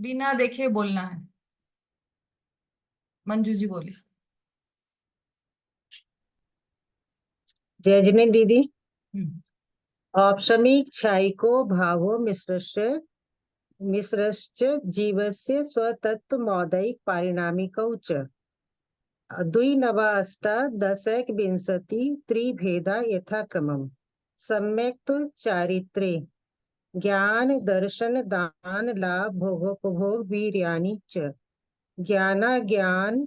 बिना देखे बोलना है। मंजू जी बोली। जयजनी दीदी। हम्म। औपशमिक क्षायको भावो मिश्रश्च जीवस्य स्वतत्वमौदैक पारिणामिकौ च द्विनवाष्टादशैकविंशति त्रिभेदा यथाक्रमम् सम्यक् चारित्रे ज्ञान दर्शन दान लाभ भोगोपभोग वीर्याणि च ज्ञानाज्ञान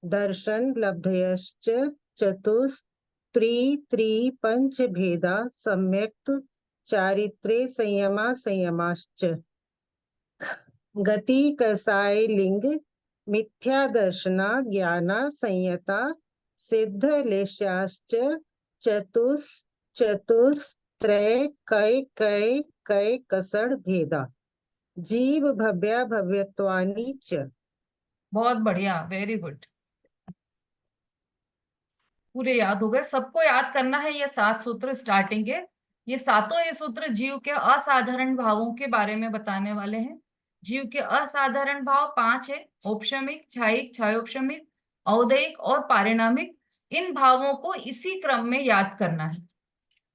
दर्शन लब्धयश्च चतुस्त्री त्रि पंच भेदा सम्यक् चारित्रे संयमा संयमाश्च गति कसाय लिंग मिथ्या दर्शना ज्ञाना संयता सिद्ध लेशाश्च चतुस्त्रय कय कय कय कसण भेदा जीव भव्या भव्यत्वानि च। बहुत बढ़िया, वेरी गुड। पूरे याद हो गए, सबको याद करना है। ये 7 सूत्र स्टार्टिंग के, ये सातों ही सूत्र जीव के असाधारण भावों के बारे में बताने वाले हैं। जीव के असाधारण भाव 5 है। औपशमिक, क्षायिक, क्षायोपशमिक, औदयिक और पारिणामिक। इन भावों को इसी क्रम में याद करना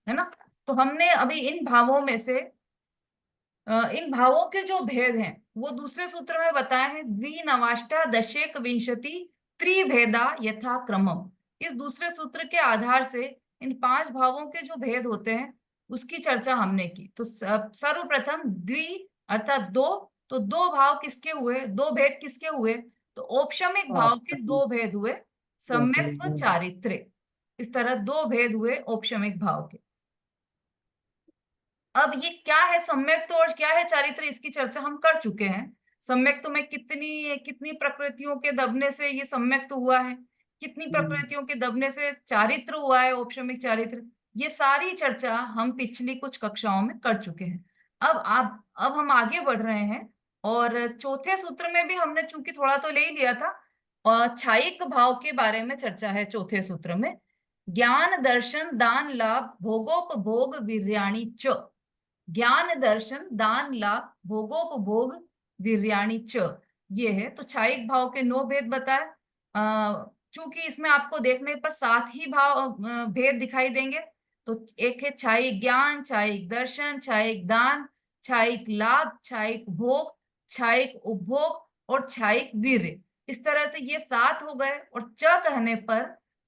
है ना। तो हमने अभी इन भावों में से इन भावों के जो भेद हैं वो दूसरे सूत्र में बताए हैं। द्विनवाष्टा दशेक विंशति त्रिभेदा यथा क्रमम। इस दूसरे सूत्र के आधार से इन 5 भावों के जो भेद होते हैं उसकी चर्चा हमने की। तो सर्वप्रथम द्वि अर्थात दो। तो दो भाव किसके हुए, दो भेद किसके हुए? तो औपशमिक भाव के ऑप्शन। दो भेद हुए, सम्यक्त्व चारित्र्य। इस तरह दो भेद हुए औपशमिक भाव के। अब ये क्या है सम्यक्त्व और क्या है चारित्र्य, इसकी चर्चा हम कर चुके हैं। सम्यक्त्व में कितनी कितनी प्रकृतियों के दबने से ये सम्यक्त्व हुआ है, कितनी प्रकृतियों के दबने से चारित्र हुआ है, औपशमिक चारित्र। ये सारी चर्चा हम पिछली कुछ कक्षाओं में कर चुके हैं। अब हम आगे बढ़ रहे हैं। और चौथे सूत्र में भी हमने चूंकि थोड़ा तो ले ही लिया था, और क्षायिक भाव के बारे में चर्चा है चौथे सूत्र में। ज्ञान दर्शन दान लाभ भोगोपभोग वीर्याणि च। ज्ञान दर्शन दान लाभ भोगोपभोग वीर्याणि च, ये है। तो क्षायिक भाव के 9 भेद बताए। चूंकि इसमें आपको देखने पर 7 ही भेद दिखाई देंगे। तो एक है क्षायिक ज्ञान, क्षायिक दर्शन, क्षायिक दान, क्षायिक लाभ, क्षायिक भोग, क्षायिक उपभोग और क्षायिक वीर्य। इस तरह से ये 7 हो गए। और च कहने पर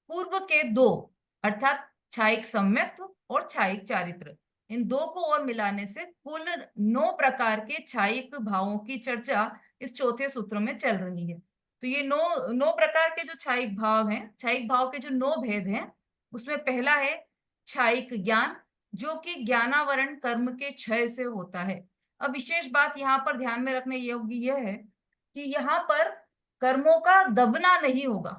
पूर्व के दो, अर्थात क्षायिक सम्यक्त्व और क्षायिक चारित्र, इन दो को और मिलाने से कुल 9 प्रकार के क्षायिक भावों की चर्चा इस चौथे सूत्र में चल रही है। तो ये नौ नौ प्रकार के जो क्षायिक भाव हैं, क्षायिक भाव के जो 9 भेद हैं, उसमें पहला है क्षायिक ज्ञान, जो कि ज्ञानावरण कर्म के क्षय से होता है। अब विशेष बात यहाँ पर ध्यान में रखने योग्य यह है कि यहाँ पर कर्मों का दबना नहीं होगा,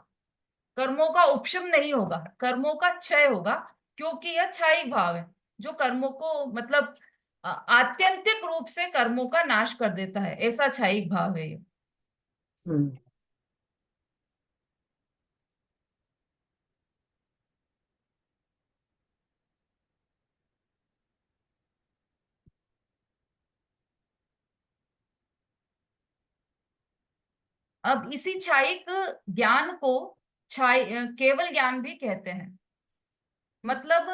कर्मों का उपशम नहीं होगा, कर्मों का क्षय होगा। क्योंकि यह क्षायिक भाव है जो कर्मों को मतलब आत्यंतिक रूप से कर्मों का नाश कर देता है, ऐसा क्षायिक भाव है ये। हम्म। अब इसी क्षायिक ज्ञान को केवल ज्ञान भी कहते हैं। मतलब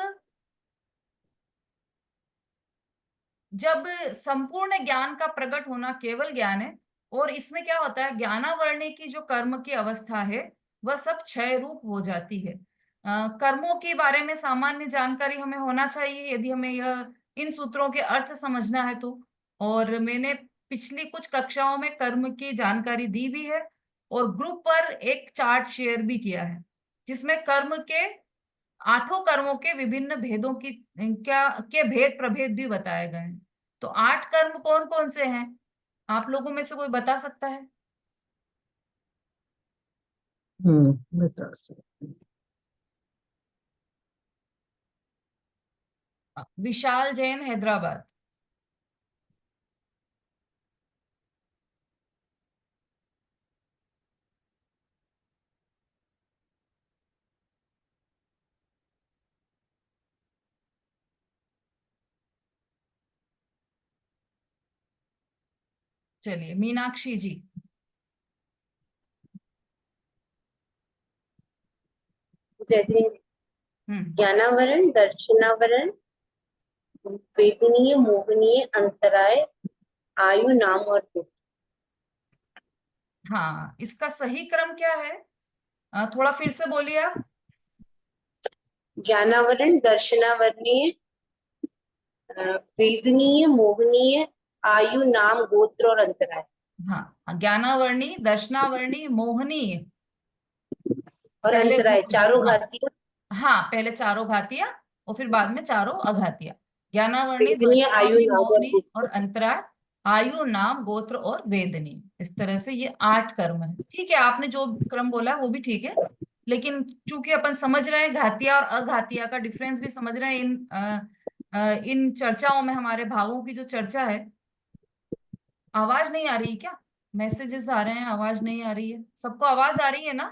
जब संपूर्ण ज्ञान का प्रकट होना केवल ज्ञान है। और इसमें क्या होता है, ज्ञानावरणी की जो कर्म की अवस्था है वह सब क्षय रूप हो जाती है। कर्मों के बारे में सामान्य जानकारी हमें होना चाहिए यदि हमें यह इन सूत्रों के अर्थ समझना है तो। और मैंने पिछली कुछ कक्षाओं में कर्म की जानकारी दी भी है, और ग्रुप पर एक चार्ट शेयर भी किया है जिसमें कर्म के 8 कर्मों के विभिन्न भेदों की क्या के भेद प्रभेद भी बताए गए हैं। तो 8 कर्म कौन कौन से हैं, आप लोगों में से कोई बता सकता है? बता सकते। विशाल जैन, हैदराबाद। चलिए मीनाक्षी जी। जैसे हम्म। ज्ञानावरण, दर्शनावरण, वेदनीय, मोहनीय, अंतराय, आयु, नाम और बुद्धि। हाँ, इसका सही क्रम क्या है? थोड़ा फिर से बोलिए आप। ज्ञानावरण, दर्शनावरणीय, वेदनीय, मोहनीय, आयु, नाम, गोत्र और अंतराय। हाँ, ज्ञानावर्णी, दर्शनावर्णी, मोहनीय। और पहले अंतराय चारों हाँ। घातियां। हाँ, पहले चारों घातियां और फिर बाद में चारों अघातियां। ज्ञानावर्णी, वेदनीय, आयु, दर्शनावर्णी, नाम और मोहनी और बुद्धि। अंतराय, आयु, नाम, गोत्र और वेदनी। इस तरह से ये 8 कर्म है। ठीक है, आपने जो क्रम बोला वो भी ठीक है, लेकिन चूंकि अपन समझ रहे हैं घातिया और अघातिया का डिफरेंस भी समझ रहे हैं इन चर्चाओं में, हमारे भावों की जो चर्चा है। आवाज नहीं आ रही है क्या? मैसेजेस आ रहे हैं, आवाज नहीं आ रही है। सबको आवाज आ रही है ना?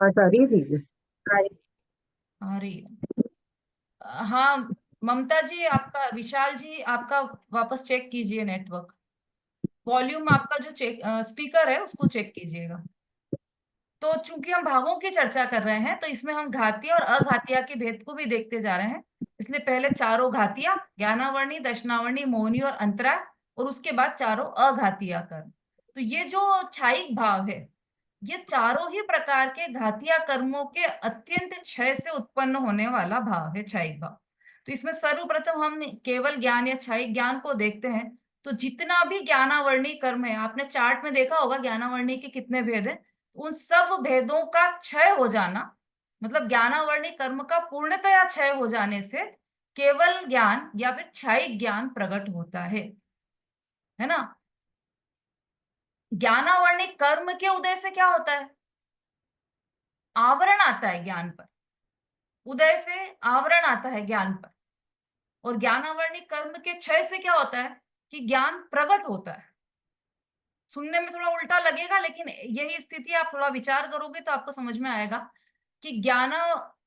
आचार्य है दीदी। आयु। आ रही है। हाँ, ममता जी आपका, विशाल जी आपका वापस चेक कीजिए नेटवर्क। वॉल्यूम आपका जो चेक स्पीकर है उसको चेक कीजिएगा। तो चूंकि हम भावों की चर्चा कर रहे हैं, तो इसमें हम घातीय और अघातिया के भेद को भी देखते जा रहे हैं। इसलिए पहले चारों घातिया, ज्ञानावर्णी, दशनावर्णी, मोहनी और अंतरा, और उसके बाद चारों अघातिया कर्म। तो ये जो छायिक भाव है, ये चारों ही प्रकार के घातिया कर्मों के अत्यंत क्षय से उत्पन्न होने वाला भाव है, छायिक भाव। तो इसमें सर्वप्रथम हम केवल ज्ञान या छायिक ज्ञान को देखते हैं। तो जितना भी ज्ञानावर्णी कर्म है, आपने चार्ट में देखा होगा ज्ञानावर्णी के कितने भेद हैं। उन सब भेदों का क्षय हो जाना, मतलब ज्ञानावर्णी कर्म का पूर्णतया क्षय हो जाने से केवल ज्ञान या फिर क्षयिक ज्ञान प्रकट होता है ना। ज्ञानावर्णी कर्म के उदय से क्या होता है? आवरण आता है ज्ञान पर। उदय से आवरण आता है ज्ञान पर। और ज्ञानावर्णी कर्म के क्षय से क्या होता है कि ज्ञान प्रकट होता है। सुनने में थोड़ा उल्टा लगेगा, लेकिन यही स्थिति, आप थोड़ा विचार करोगे तो आपको समझ में आएगा कि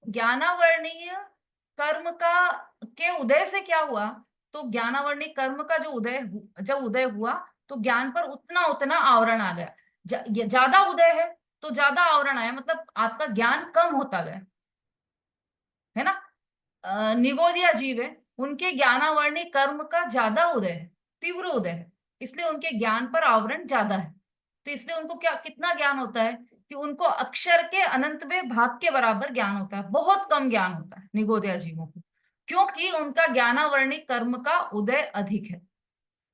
ज्ञानावर्णीय कर्म का के उदय से क्या हुआ। तो ज्ञानावर्णीय कर्म का जो जब उदय हुआ, तो ज्ञान पर उतना उतना आवरण आ गया। ज्यादा उदय है तो ज्यादा आवरण आया, मतलब आपका ज्ञान कम होता गया, है ना। निगोदिया जीव है, उनके ज्ञानावर्णी कर्म का ज्यादा उदय है, तीव्र उदय है, इसलिए उनके ज्ञान पर आवरण ज्यादा है। तो इसलिए उनको क्या कितना ज्ञान होता है कि उनको अक्षर के अनंतवें भाग के बराबर ज्ञान होता है, बहुत कम ज्ञान होता है निगोदिया जीवों को, क्योंकि उनका ज्ञानावर्णी कर्म का उदय अधिक है।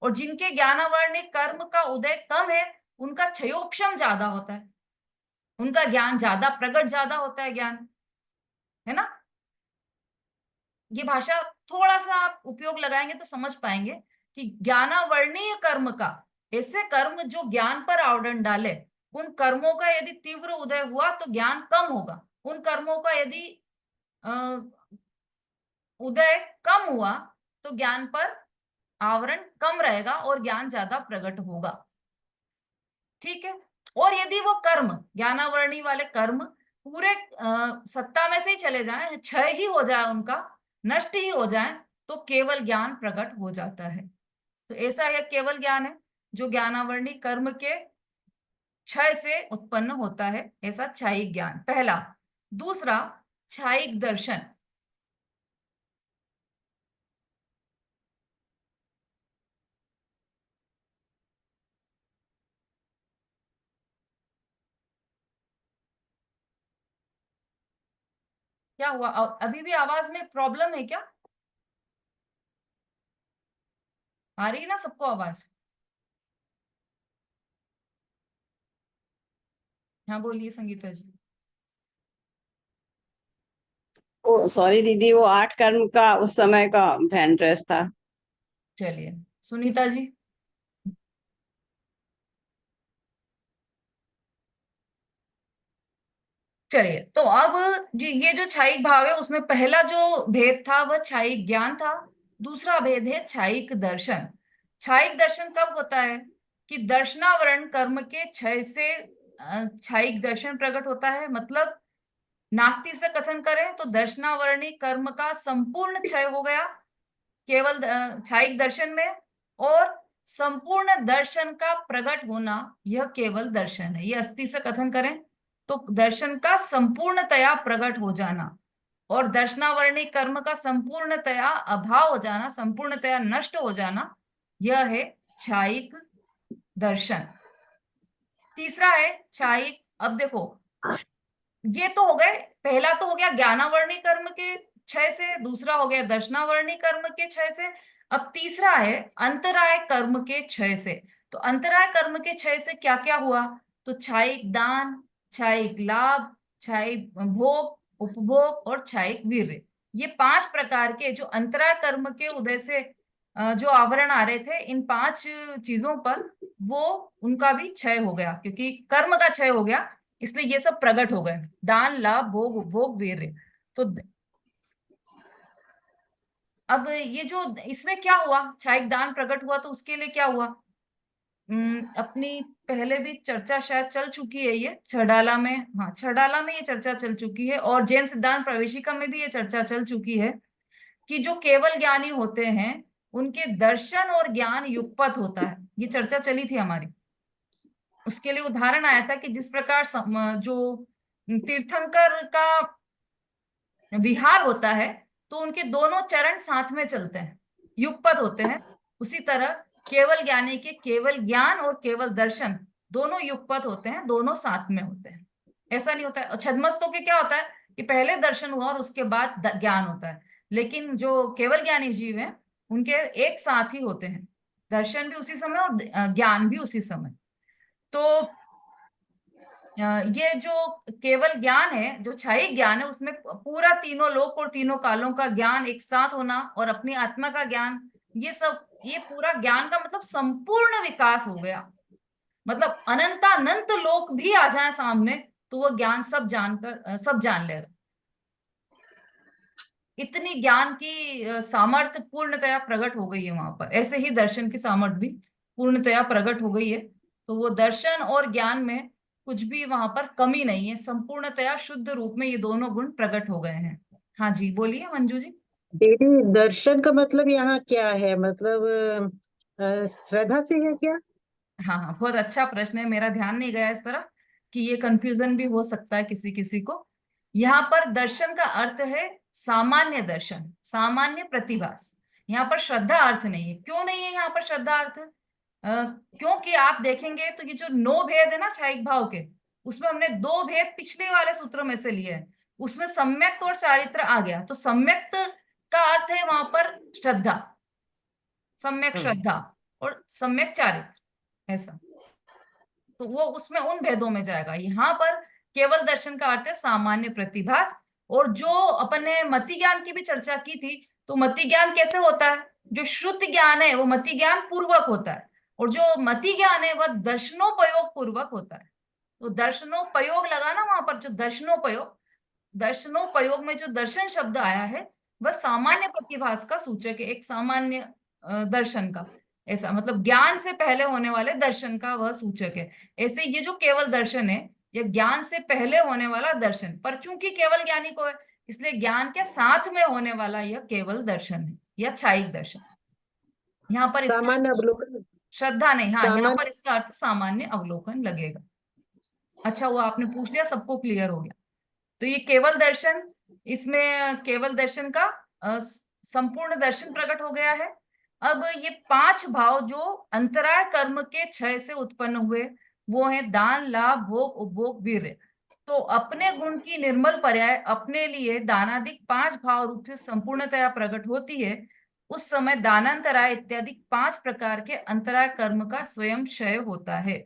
और जिनके ज्ञानावर्णी कर्म का उदय कम है, उनका क्षयोक्षम ज्यादा होता है, उनका ज्ञान ज्यादा प्रकट ज्यादा होता है ज्ञान, है ना। ये भाषा थोड़ा सा आप उपयोग लगाएंगे तो समझ पाएंगे कि ज्ञानावर्णीय कर्म का, ऐसे कर्म जो ज्ञान पर आवरण डाले, उन कर्मों का यदि तीव्र उदय हुआ तो ज्ञान कम होगा। उन कर्मों का यदि अ, उदय कम हुआ तो ज्ञान पर आवरण कम रहेगा और ज्ञान ज्यादा प्रकट होगा। ठीक है। और यदि वो कर्म, ज्ञानावरणी वाले कर्म पूरे सत्ता में से ही चले जाएं, क्षय ही हो जाए, उनका नष्ट ही हो जाए, तो केवल ज्ञान प्रकट हो जाता है। तो ऐसा यह केवल ज्ञान है जो ज्ञानावरणी कर्म के क्षय से उत्पन्न होता है, ऐसा क्षयिक ज्ञान पहला। दूसरा, क्षयिक दर्शन। क्या हुआ? अभी भी आवाज में प्रॉब्लम है क्या? आ रही है ना सबको आवाज? हाँ, बोलिए संगीता जी। ओ सॉरी दीदी, वो 8 कर्म का उस समय का ध्यान ड्रेस था। चलिए सुनीता जी। चलिए, तो अब ये जो क्षयिक भाव है, उसमें पहला जो भेद था वह क्षयिक ज्ञान था। दूसरा भेद है क्षयिक दर्शन। क्षयिक दर्शन कब होता है कि दर्शनावरण कर्म के क्षय से क्षयिक दर्शन प्रकट होता है। मतलब नास्ती से कथन करें तो दर्शनावरणी कर्म का संपूर्ण क्षय हो गया केवल क्षयिक दर्शन में। और संपूर्ण दर्शन का प्रकट होना यह केवल दर्शन है। ये अस्थि से कथन करें तो दर्शन का संपूर्णतया प्रकट हो जाना और दर्शनावरणी कर्म का संपूर्णतया अभाव हो जाना, संपूर्णतया नष्ट हो जाना, यह है छायिक दर्शन। तीसरा है छायिक। अब देखो, ये तो हो गए, पहला तो हो गया ज्ञानावरणी कर्म के क्षय से, दूसरा हो गया दर्शनावरणी कर्म के क्षय से। अब तीसरा है अंतराय कर्म के क्षय से। तो अंतराय कर्म के क्षय से क्या क्या हुआ? तो छायिक दान, छायिक लाभ, छायिक भोग, उपभोग और छायिक वीर्य, ये 5 प्रकार के जो अंतराय कर्म के उदय से जो आवरण आ रहे थे, इन 5 चीजों पर वो उनका भी क्षय हो गया, क्योंकि कर्म का क्षय हो गया, इसलिए ये सब प्रकट हो गए। दान, लाभ, भोग, उपभोग, वीर्य। तो अब ये जो इसमें क्या हुआ, छायिक दान प्रकट हुआ, तो उसके लिए क्या हुआ? अपनी पहले भी चर्चा शायद चल चुकी है, ये छडाला में, हाँ छडाला में ये चर्चा चल चुकी है, और जैन सिद्धांत प्रवेशिका में भी ये चर्चा चल चुकी है कि जो केवल ज्ञानी होते हैं उनके दर्शन और ज्ञान युगपत होता है। ये चर्चा चली थी हमारी। उसके लिए उदाहरण आया था कि जिस प्रकार जो तीर्थंकर का विहार होता है तो उनके दोनों चरण साथ में चलते हैं, युगपत होते हैं, उसी तरह केवल ज्ञानी के केवल ज्ञान और केवल दर्शन दोनों युगपत होते हैं, दोनों साथ में होते हैं। ऐसा नहीं होता है। और छद्मस्तों के क्या होता है कि पहले दर्शन हुआ और उसके बाद ज्ञान होता है, लेकिन जो केवल ज्ञानी जीव हैं उनके एक साथ ही होते हैं, दर्शन भी उसी समय और ज्ञान भी उसी समय। तो ये जो केवल ज्ञान है, जो छायिक ज्ञान है, उसमें पूरा तीनों लोक और तीनों कालों का ज्ञान एक साथ होना और अपनी आत्मा का ज्ञान, ये सब, ये पूरा ज्ञान का मतलब संपूर्ण विकास हो गया। मतलब अनंतानंत लोक भी आ जाए सामने तो वो ज्ञान सब जानकर सब जान लेगा। इतनी ज्ञान की सामर्थ्य पूर्णतया प्रकट हो गई है वहां पर। ऐसे ही दर्शन की सामर्थ्य भी पूर्णतया प्रकट हो गई है। तो वो दर्शन और ज्ञान में कुछ भी वहां पर कमी नहीं है, संपूर्णतया शुद्ध रूप में ये दोनों गुण प्रकट हो गए हैं। हाँ जी, बोलिए मंजू जी। दीदी, दर्शन का मतलब यहाँ क्या है? मतलब श्रद्धा से है क्या? हाँ हाँ, बहुत अच्छा प्रश्न है, मेरा ध्यान नहीं गया इस तरह कि ये कंफ्यूजन भी हो सकता है किसी किसी को। यहाँ पर दर्शन का अर्थ है सामान्य दर्शन, सामान्य प्रतिभास। यहाँ पर श्रद्धा अर्थ नहीं है। क्यों नहीं है यहाँ पर श्रद्धा अर्थ? क्योंकि आप देखेंगे तो ये जो 9 भेद है ना छायिक भाव के, उसमें हमने 2 भेद पिछले वाले सूत्र में से लिए हैं। उसमें सम्यक्त और चारित्र आ गया, तो सम्यक्त का अर्थ है वहां पर श्रद्धा, सम्यक हम्म। श्रद्धा और सम्यक चारित्र, ऐसा। तो वो उसमें उन भेदों में जाएगा। यहाँ पर केवल दर्शन का अर्थ है सामान्य प्रतिभास। और जो अपन ने मति ज्ञान की भी चर्चा की थी, तो मति ज्ञान कैसे होता है? जो श्रुति ज्ञान है वो मति ज्ञान पूर्वक होता है, और जो मति ज्ञान है वह दर्शनोपयोग पूर्वक होता है। तो दर्शनोपयोग लगा ना वहां पर, जो दर्शनोपयोग, दर्शनोपयोग में जो दर्शन शब्द आया है वह सामान्य प्रतिभास का सूचक है, एक सामान्य दर्शन का, ऐसा मतलब ज्ञान से पहले होने वाले दर्शन का वह सूचक है। ऐसे ये जो केवल दर्शन है, यह ज्ञान से पहले होने वाला दर्शन, पर चूंकि केवल ज्ञानी को है इसलिए ज्ञान के साथ में होने वाला यह केवल दर्शन है, यह छायिक दर्शन। यहाँ पर इसका सामान्य अवलोकन। श्रद्धा नहीं, हाँ यहाँ पर सामान्य। इसका अर्थ सामान्य अवलोकन लगेगा। अच्छा, वो आपने पूछ लिया, सबको क्लियर हो गया। तो ये केवल दर्शन, इसमें केवल दर्शन का संपूर्ण दर्शन प्रकट हो गया है। अब ये 5 भाव जो अंतराय कर्म के क्षय से उत्पन्न हुए, वो है दान, लाभ, भोग, उपभोग, वीर्य। तो अपने गुण की निर्मल पर्याय अपने लिए दानादिक 5 भाव रूप से संपूर्णतया प्रकट होती है, उस समय दानांतराय इत्यादि 5 प्रकार के अंतराय कर्म का स्वयं क्षय होता है।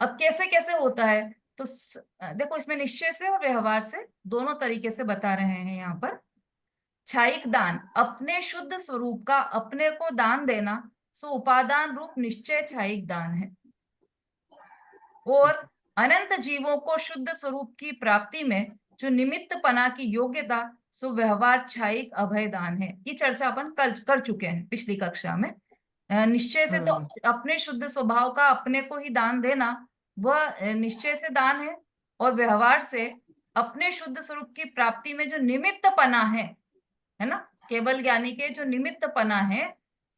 अब कैसे कैसे होता है? तो देखो, इसमें निश्चय से और व्यवहार से दोनों तरीके से बता रहे हैं यहाँ पर। छायिक दान, अपने शुद्ध स्वरूप का अपने को दान देना, सो उपादान रूप निश्चय छायिक दान है। और अनंत जीवों को शुद्ध स्वरूप की प्राप्ति में जो निमित्त पना की योग्यता, सो व्यवहार छायिक अभय दान है। ये चर्चा अपन कर चुके हैं पिछली कक्षा में। निश्चय से तो अपने शुद्ध स्वभाव का अपने को ही दान देना, वह निश्चय से दान है। और व्यवहार से अपने शुद्ध स्वरूप की प्राप्ति में जो निमित्त पना है ना, केवल ज्ञानी के जो निमित्त पना है,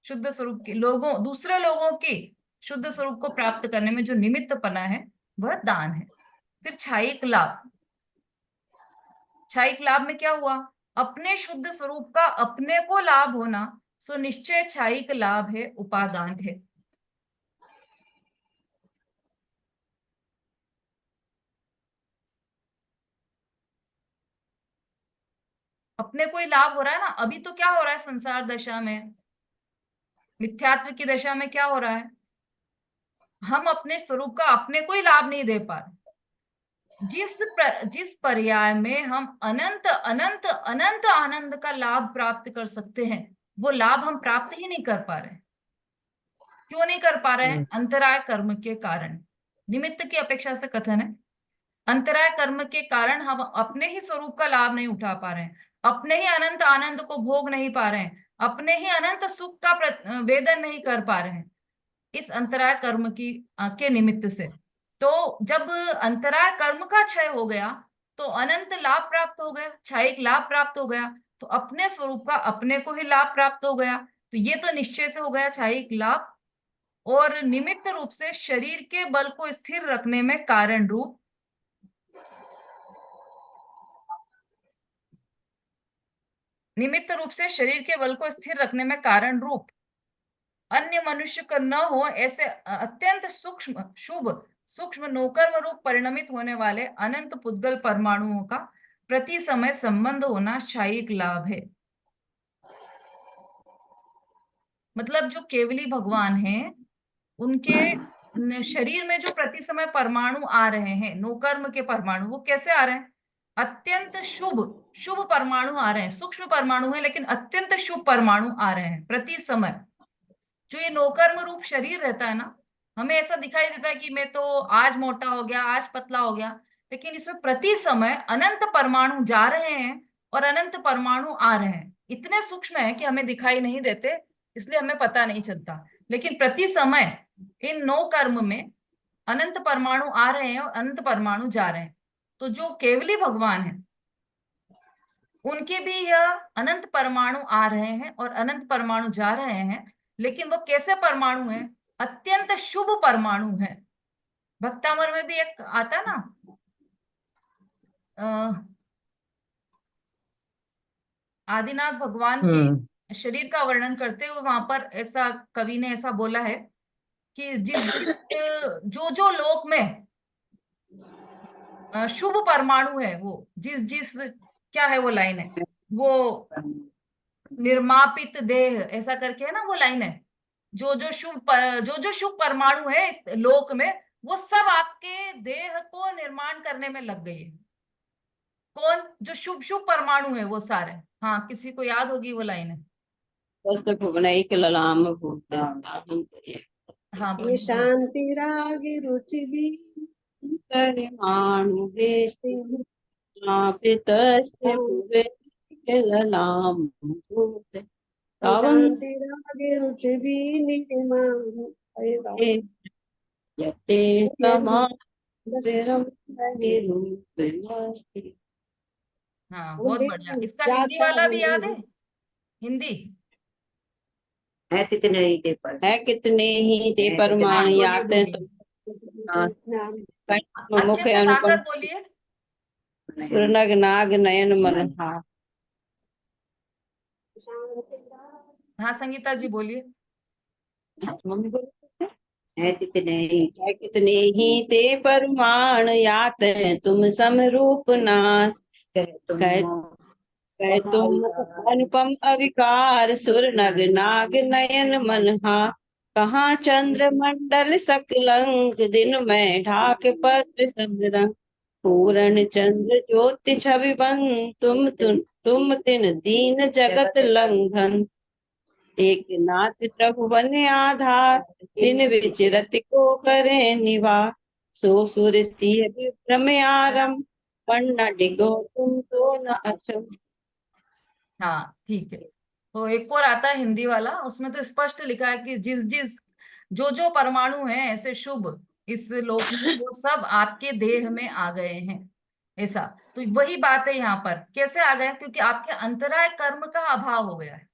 शुद्ध स्वरूप की लोगों दूसरे लोगों की शुद्ध स्वरूप को प्राप्त करने में जो निमित्त पना है वह दान है। फिर छायिक लाभ। छायिक लाभ में क्या हुआ? अपने शुद्ध स्वरूप का अपने को लाभ होना, सो निश्चय छायिक लाभ है, उपादान है। अपने को ही लाभ हो रहा है ना। अभी तो क्या हो रहा है संसार दशा में, मिथ्यात्व की दशा में क्या हो रहा है? हम अपने स्वरूप का अपने को ही लाभ नहीं दे पा रहे। जिस पर्याय में हम अनंत अनंत अनंत आनंद का लाभ प्राप्त कर सकते हैं, वो लाभ हम प्राप्त ही नहीं कर पा रहे। क्यों नहीं कर पा रहे हैं? अंतराय कर्म के कारण। निमित्त की अपेक्षा से कथन है, अंतराय कर्म के कारण हम अपने ही स्वरूप का लाभ नहीं उठा पा रहे हैं, अपने ही अनंत आनंद को भोग नहीं पा रहे हैं, अपने ही अनंत सुख का वेदन नहीं कर पा रहे हैं इस अंतराय कर्म के निमित्त से। तो जब अंतराय कर्म का क्षय हो गया तो अनंत लाभ प्राप्त हो गया, क्षयिक लाभ प्राप्त हो गया, तो अपने स्वरूप का अपने को ही लाभ प्राप्त हो गया। तो ये तो निश्चय से हो गया क्षयिक लाभ। और निमित्त रूप से शरीर के बल को स्थिर रखने में कारण रूप, निमित्त रूप से शरीर के बल को स्थिर रखने में कारण रूप अन्य मनुष्य का न हो ऐसे अत्यंत सूक्ष्म शुभ सूक्ष्म नौकर्म रूप परिणमित होने वाले अनंत पुद्गल परमाणुओं का प्रति समय संबंध होना क्षयिक लाभ है। मतलब जो केवली भगवान हैं, उनके शरीर में जो प्रति समय परमाणु आ रहे हैं, नौकर्म के परमाणु, वो कैसे आ रहे हैं? अत्यंत शुभ शुभ परमाणु आ रहे हैं। सूक्ष्म परमाणु है लेकिन अत्यंत शुभ परमाणु आ रहे हैं प्रति समय। जो ये नौकर्म रूप शरीर रहता है ना, हमें ऐसा दिखाई देता है कि मैं तो आज मोटा हो गया, आज पतला हो गया, लेकिन इसमें प्रति समय अनंत परमाणु जा रहे हैं और अनंत परमाणु आ रहे हैं। इतने सूक्ष्म है कि हमें दिखाई नहीं देते, इसलिए हमें पता नहीं चलता। लेकिन प्रति समय इन नौ कर्म में अनंत परमाणु आ रहे हैं और अनंत परमाणु जा रहे हैं। तो जो केवली भगवान है, उनके भी यह अनंत परमाणु आ रहे हैं और अनंत परमाणु जा रहे हैं। लेकिन वो कैसे परमाणु हैं? अत्यंत शुभ परमाणु है। भक्तामर में भी एक आता ना, आदिनाथ भगवान के शरीर का वर्णन करते हुए वहां पर ऐसा कवि ने ऐसा बोला है कि जो जो लोक में शुभ परमाणु है, वो जिस जिस क्या है वो लाइन है, वो निर्मापित देह ऐसा करके है ना वो लाइन है। जो जो शुभ परमाणु है इस लोक में, वो सब आपके देह को निर्माण करने में लग गई है। कौन? जो शुभ शुभ परमाणु है वो सारे। हाँ, किसी को याद होगी वो लाइन है? भुवनैक ललाम भूत हाँ ये बोलिए। शांति राग रुचि भी परिमाणु स्थापित ललाम भूत शांति राग रुचि भी निर्माण यते समान निरूपमस्ति। हाँ, वो बहुत देख बढ़िया। इसका याद हिंदी था वाला भी याद है? वो हिंदी है कितने ही के पर है कितने ही ते हाँ परमाणु बोलिए आते बोलिए, तो मुख अच्छे से अनुपम गाकर बोलिए। सुरनग नाग नयन मनहा। हाँ संगीता जी बोलिए। मम्मी बोलो। है कितने ही है कितने ही ते परमाण यात तुम समरूप नाथ। कह तुम मुख अनुपम अविकार सुर नग नाग नयन मनहा। कहाँ चंद्र मंडल सकलंक दिन में ढाक पत्र समरंग। पूर्ण चंद्र ज्योति छवि बन तुम तिन दीन जगत लंघन। एक नाथ प्रभु बने आधार दिन विचरत को करे निवार। सो सुर स्त्रीय विभ्रम आरम पन्ना डिगो तुम तो न अचम। हाँ ठीक है। तो एक और आता है हिंदी वाला, उसमें तो स्पष्ट लिखा है कि जिस जिस जो जो परमाणु हैं ऐसे शुभ इस लोक में, वो सब आपके देह में आ गए हैं। ऐसा तो वही बात है यहाँ पर। कैसे आ गए? क्योंकि आपके अंतराय कर्म का अभाव हो गया है।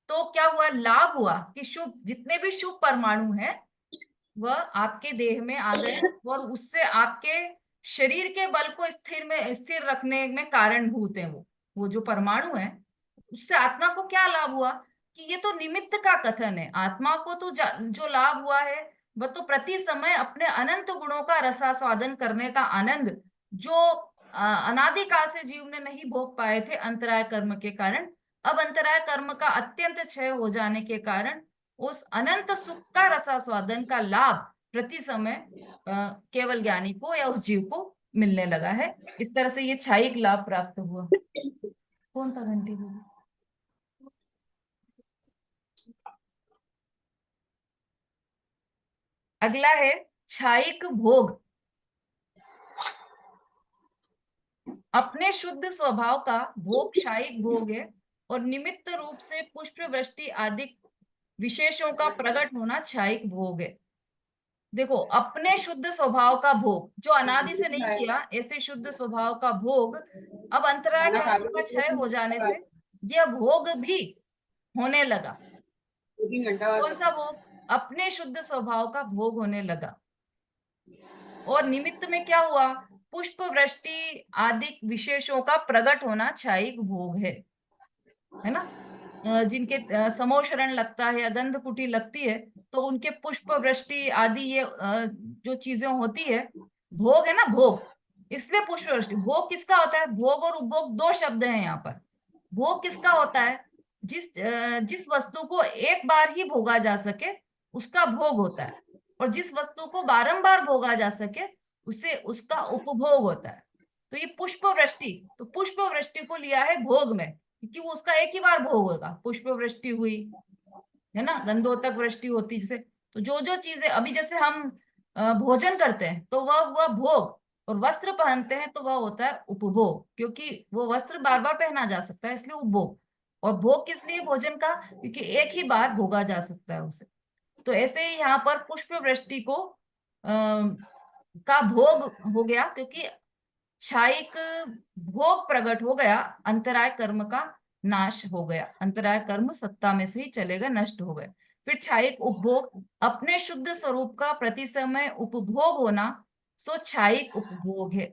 तो क्या हुआ, लाभ हुआ कि शुभ, जितने भी शुभ परमाणु हैं वह आपके देह में आ गए और उससे आपके शरीर के बल को स्थिर रखने में कारणभूत है वो जो परमाणु है। उससे आत्मा को क्या लाभ हुआ कि ये तो निमित्त का कथन है, आत्मा को तो जो लाभ हुआ है वह तो प्रति समय अपने अनंत गुणों का रसास्वादन करने का आनंद, जो अनादिकाल से जीव ने नहीं भोग पाए थे अंतराय कर्म के कारण, अब अंतराय कर्म का अत्यंत क्षय हो जाने के कारण उस अनंत सुख का रसास्वादन का लाभ प्रति समय केवल ज्ञानी को या उस जीव को मिलने लगा है। इस तरह से ये क्षयिक लाभ प्राप्त हुआ। कौन सा घंटी बजी? अगला है क्षयिक भोग। अपने शुद्ध स्वभाव का भोग क्षयिक भोग है और निमित्त रूप से पुष्प वृष्टि आदि विशेषों का प्रकट होना क्षयिक भोग है। देखो, अपने शुद्ध स्वभाव का भोग जो अनादि से नहीं किया, ऐसे शुद्ध स्वभाव का भोग अब अंतराय कर्म का क्षय हो जाने से यह भोग भी होने लगा। कौन सा भोग? अपने शुद्ध स्वभाव का भोग होने लगा। और निमित्त में क्या हुआ? पुष्प वृष्टि आदि विशेषों का प्रकट होना क्षयिक भोग है ना। जिनके समोशरण लगता है या गंध कुटी लगती है तो उनके पुष्प वृष्टि आदि ये जो चीजें होती है, भोग है ना, भोग, इसलिए पुष्प वृष्टि। भोग किसका होता है? भोग और उपभोग दो शब्द हैं यहाँ पर। भोग किसका होता है? जिस वस्तु को एक बार ही भोगा जा सके उसका भोग होता है, और जिस वस्तु को बारंबार भोगा जा सके उसे उसका उपभोग होता है। तो ये पुष्प वृष्टि, तो पुष्प वृष्टि को लिया है भोग में क्योंकि वो उसका एक ही बार भोग होगा। पुष्प वृष्टि हुई है ना, गंधोतक वृष्टि होती जैसे। तो जो जो चीजें अभी जैसे हम भोजन करते हैं तो वह हुआ भोग, और वस्त्र पहनते हैं तो वह होता है उपभोग, क्योंकि वो वस्त्र बार बार पहना जा सकता है इसलिए उपभोग। और भोग किस लिए भोजन का? क्योंकि एक ही बार भोगा जा सकता है उसे। तो ऐसे ही यहाँ पर पुष्प वृष्टि को का भोग हो गया क्योंकि क्षयिक भोग प्रकट हो गया, अंतराय कर्म का नाश हो गया, अंतराय कर्म सत्ता में से ही चलेगा, नष्ट हो गए। फिर क्षयिक उपभोग, अपने शुद्ध स्वरूप का प्रति समय उपभोग होना, सो क्षयिक उपभोग है।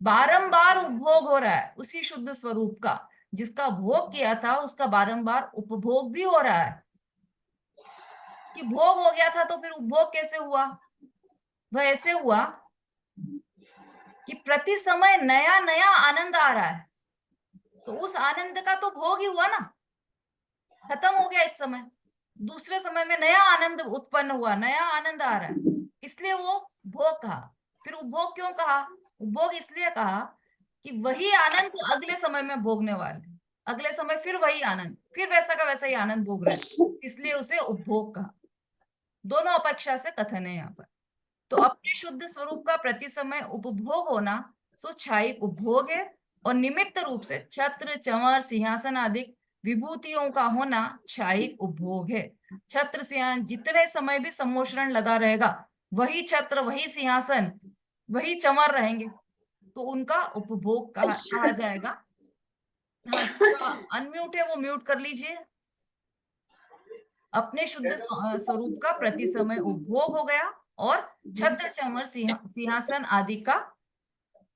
बारंबार उपभोग हो रहा है उसी शुद्ध स्वरूप का, जिसका भोग किया था उसका बारंबार उपभोग भी हो रहा है। कि भोग हो गया था तो फिर उपभोग कैसे हुआ? वह ऐसे हुआ कि प्रति समय नया नया आनंद आ रहा है, तो उस आनंद का तो भोग ही हुआ ना, खत्म हो गया। इस समय दूसरे समय में नया आनंद उत्पन्न हुआ, नया आनंद आ रहा है, इसलिए वो भोग कहा। फिर उपभोग क्यों कहा? उपभोग इसलिए कहा कि वही आनंद अगले समय में भोगने वाले हैं, अगले समय फिर वही आनंद, फिर वैसा का वैसा ही आनंद भोग रहे हैं, इसलिए उसे उपभोग कहा। दोनों अपेक्षा से कथन है यहाँ पर। तो अपने शुद्ध स्वरूप का प्रति समय उपभोग होना सो क्षयिक उपभोग है, और निमित्त रूप से छत्र चंवर सिंहासन आदि विभूतियों का होना क्षयिक उपभोग है। छत्र सिंहासन जितने समय भी सम्मोषण लगा रहेगा, वही छत्र वही सिंहासन वही चंवर रहेंगे, तो उनका उपभोग कहा जाएगा। हाँ, जिसका अनम्यूट है वो म्यूट कर लीजिए। अपने शुद्ध स्वरूप का प्रति समय उपभोग हो गया, और छत्र चंवर सिंहासन आदि का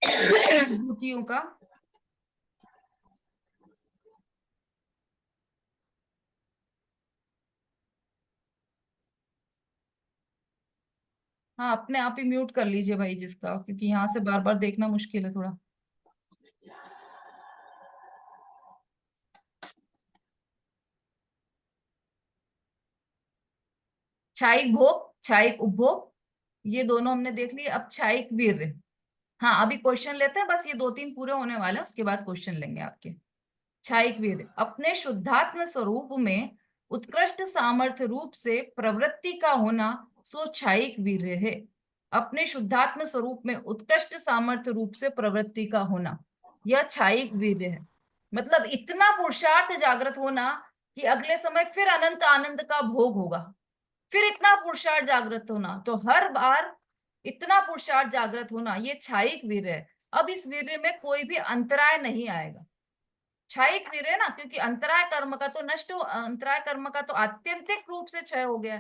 विभूतियों का हाँ, अपने आप ही म्यूट कर लीजिए भाई जिसका, क्योंकि यहाँ से बार बार देखना मुश्किल है थोड़ा। क्षयिक भोग क्षयिक उपभोग ये दोनों हमने देख लिए। अब क्षयिक वीर्य। हाँ, अभी क्वेश्चन लेते हैं, बस ये 2-3 पूरे होने वाले हैं, उसके बाद क्वेश्चन लेंगे आपके। क्षयिक वीर्य अपने शुद्धात्म स्वरूप में उत्कृष्ट सामर्थ्य रूप से प्रवृत्ति का होना सो क्षयिक वीर्य है। अपने शुद्धात्म स्वरूप में उत्कृष्ट सामर्थ्य रूप से प्रवृत्ति का होना, यह क्षयिक वीर्य है। मतलब इतना पुरुषार्थ जागृत होना कि अगले समय फिर अनंत आनंद का भोग होगा, फिर इतना पुरुषार्थ जागृत होना, तो हर बार इतना पुरुषार्थ जागृत होना, ये क्षयिक वीर्य है। अब इस वीर्य में कोई भी अंतराय नहीं आएगा। क्षयिक वीर है ना, क्योंकि अंतराय कर्म का तो अंतराय कर्म का तो आत्यंतिक रूप से क्षय हो गया,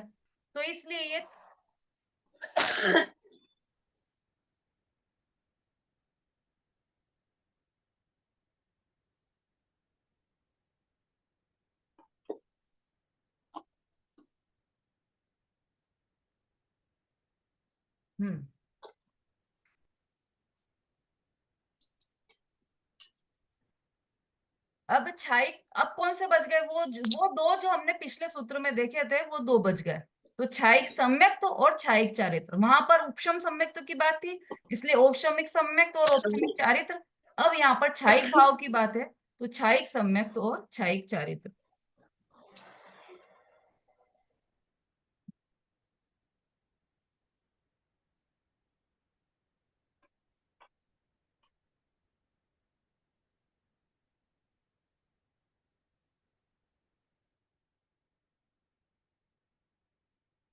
तो इसलिए ये हम्म। अब क्षयिक, अब कौन से बच गए? वो दो जो हमने पिछले सूत्र में देखे थे, वो दो बच गए। तो क्षयिक सम्यक्त और क्षयिक चारित्र, वहां पर उपशम सम्यक्त की बात थी, इसलिए औपशमिक सम्यक्त और औपशमिक चारित्र। अब यहाँ पर क्षयिक भाव की बात है, तो क्षयिक सम्यक्त और क्षयिक चारित्र।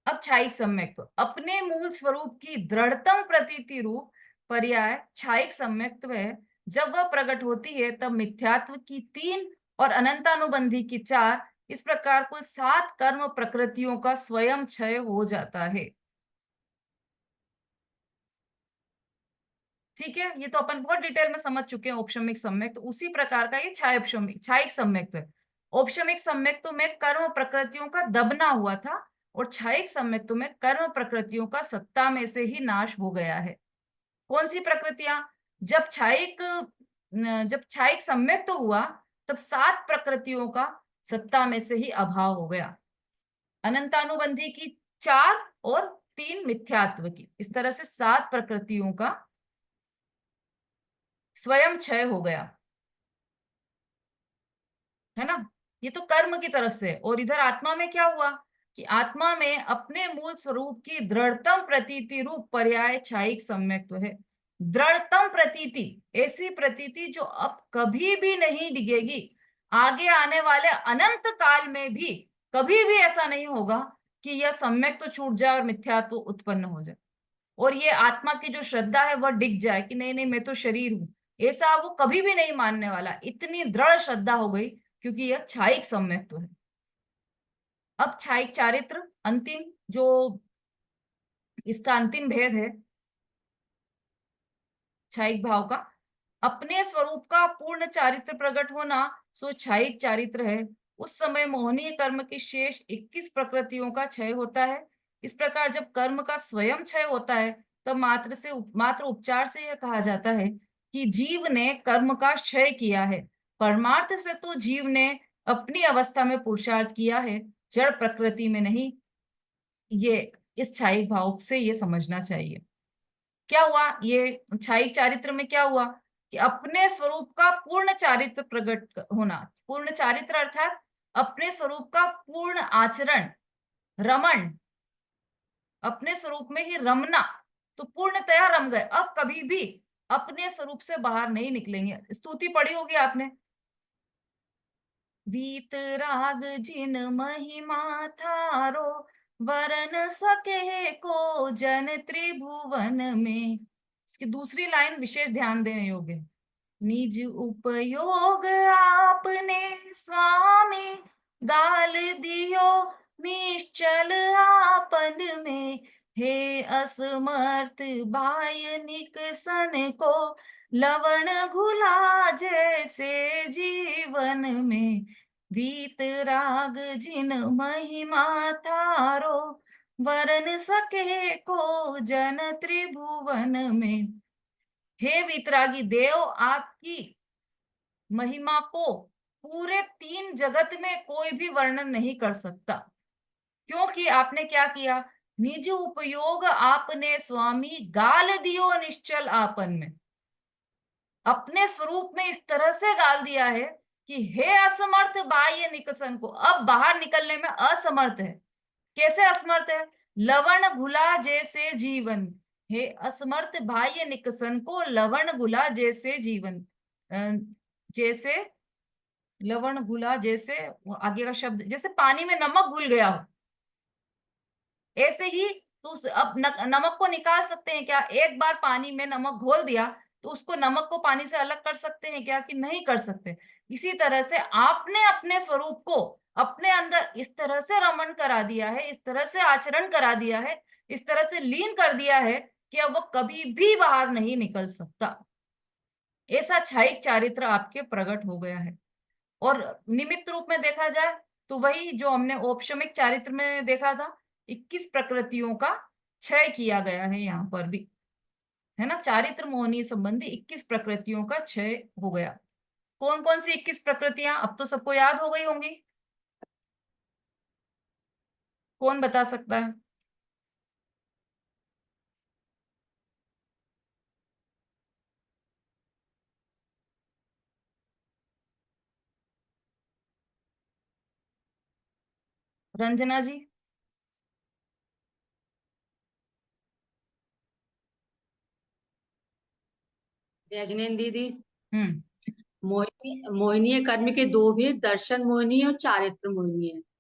अब क्षयिक सम्यक्त, अपने मूल स्वरूप की दृढ़तम प्रतीति रूप पर्याय क्षयिक सम्यक्त है। जब वह प्रकट होती है तब मिथ्यात्व की 3 और अनंतानुबंधी की 4, इस प्रकार कुल 7 कर्म प्रकृतियों का स्वयं क्षय हो जाता है। ठीक है, ये तो अपन बहुत डिटेल में समझ चुके हैं औपशमिक सम्यक्त, तो उसी प्रकार का ये क्षयिक सम्यक्त है। औपशमिक सम्यक्त में कर्म प्रकृतियों का दबना हुआ था, और क्षयिक सम्यक्त में कर्म प्रकृतियों का सत्ता में से ही नाश हो गया है। कौन सी प्रकृतियां? जब क्षयिक सम्यक्त हुआ, तब 7 प्रकृतियों का सत्ता में से ही अभाव हो गया। अनंतानुबंधी की 4 और 3 मिथ्यात्व की, इस तरह से 7 प्रकृतियों का स्वयं क्षय हो गया, है ना। ये तो कर्म की तरफ से। और इधर आत्मा में क्या हुआ कि आत्मा में अपने मूल स्वरूप की दृढ़तम प्रतीति रूप पर्याय क्षयिक सम्यक्त है। दृढ़तम प्रतीति, ऐसी प्रतीति जो अब कभी भी नहीं डिगेगी, आगे आने वाले अनंत काल में भी कभी भी ऐसा नहीं होगा कि यह सम्यक तो छूट जाए और मिथ्यात्व उत्पन्न हो जाए, और ये आत्मा की जो श्रद्धा है वह डिग जाए कि नहीं नहीं मैं तो शरीर हूं, ऐसा वो कभी भी नहीं मानने वाला। इतनी दृढ़ श्रद्धा हो गई, क्योंकि यह क्षयिक सम्यक्त है। अब क्षयिक चारित्र, अंतिम जो इसका अंतिम भेद है क्षयिक भाव का, अपने स्वरूप का पूर्ण चारित्र प्रकट होना सो क्षयिक चारित्र है। उस समय मोहनीय कर्म की शेष 21 प्रकृतियों का क्षय होता है। इस प्रकार जब कर्म का स्वयं क्षय होता है, तब मात्र उपचार से यह कहा जाता है कि जीव ने कर्म का क्षय किया है। परमार्थ से तो जीव ने अपनी अवस्था में पुरुषार्थ किया है, जड़ प्रकृति में नहीं। ये इस क्षयिक भाव से ये समझना चाहिए। क्या हुआ? ये क्षयिक चारित्र में क्या हुआ कि अपने स्वरूप का पूर्ण चारित्र प्रकट होना। पूर्ण चारित्र अर्थात अपने स्वरूप का पूर्ण आचरण, रमण, अपने स्वरूप में ही रमना। तो पूर्णतया रम गए, अब कभी भी अपने स्वरूप से बाहर नहीं निकलेंगे। स्तुति पढ़ी होगी आपने, वीत राग जिन महिमा थारो, वरन सके को जन त्रिभुवन में। इसकी दूसरी लाइन विशेष ध्यान देने योग्य है। निज उपयोग आपने स्वामी, गाल दियो निश्चल आपन में। हे असमर्थ बाह्य निकसन को, लवण घुला जैसे जीवन में। वीत राग जिन महिमा थारो, वरन सके को जन त्रिभुवन में। हे वितरागी देव, आपकी महिमा को पूरे 3 जगत में कोई भी वर्णन नहीं कर सकता, क्योंकि आपने क्या किया? निज उपयोग आपने स्वामी, गाल दियो निश्चल आपन में। अपने स्वरूप में इस तरह से गाल दिया है कि हे असमर्थ बाह्य निकसन को, अब बाहर निकलने में असमर्थ है। कैसे असमर्थ है? लवण घुला जैसे जीवन। हे असमर्थ बाह्य निकसन को, लवण घुला जैसे जीवन, जैसे लवण घुला, जैसे आगे का शब्द जैसे पानी में नमक घुल गया हो, ऐसे ही। तो अब नमक को निकाल सकते हैं क्या? एक बार पानी में नमक घोल दिया तो उसको, नमक को पानी से अलग कर सकते हैं क्या? कि नहीं कर सकते। इसी तरह से आपने अपने स्वरूप को अपने अंदर इस तरह से रमण करा दिया है, इस तरह से आचरण करा दिया है, इस तरह से लीन कर दिया है कि अब वो कभी भी बाहर नहीं निकल सकता। ऐसा क्षयिक चारित्र आपके प्रकट हो गया है। और निमित्त रूप में देखा जाए तो वही जो हमने औपशमिक चारित्र में देखा था, 21 प्रकृतियों का क्षय किया गया है यहाँ पर भी, है ना। चारित्र मोहनी संबंधी 21 प्रकृतियों का क्षय हो गया। कौन कौन सी 21 प्रकृतियां अब तो सबको याद हो गई होंगी? कौन बता सकता है? रंजना जी। रजनीन दीदी, हम्म। मोहिनी मोहिनी कर्म के दो भेद, दर्शन मोहिनी और चारित्र मोहिनी है।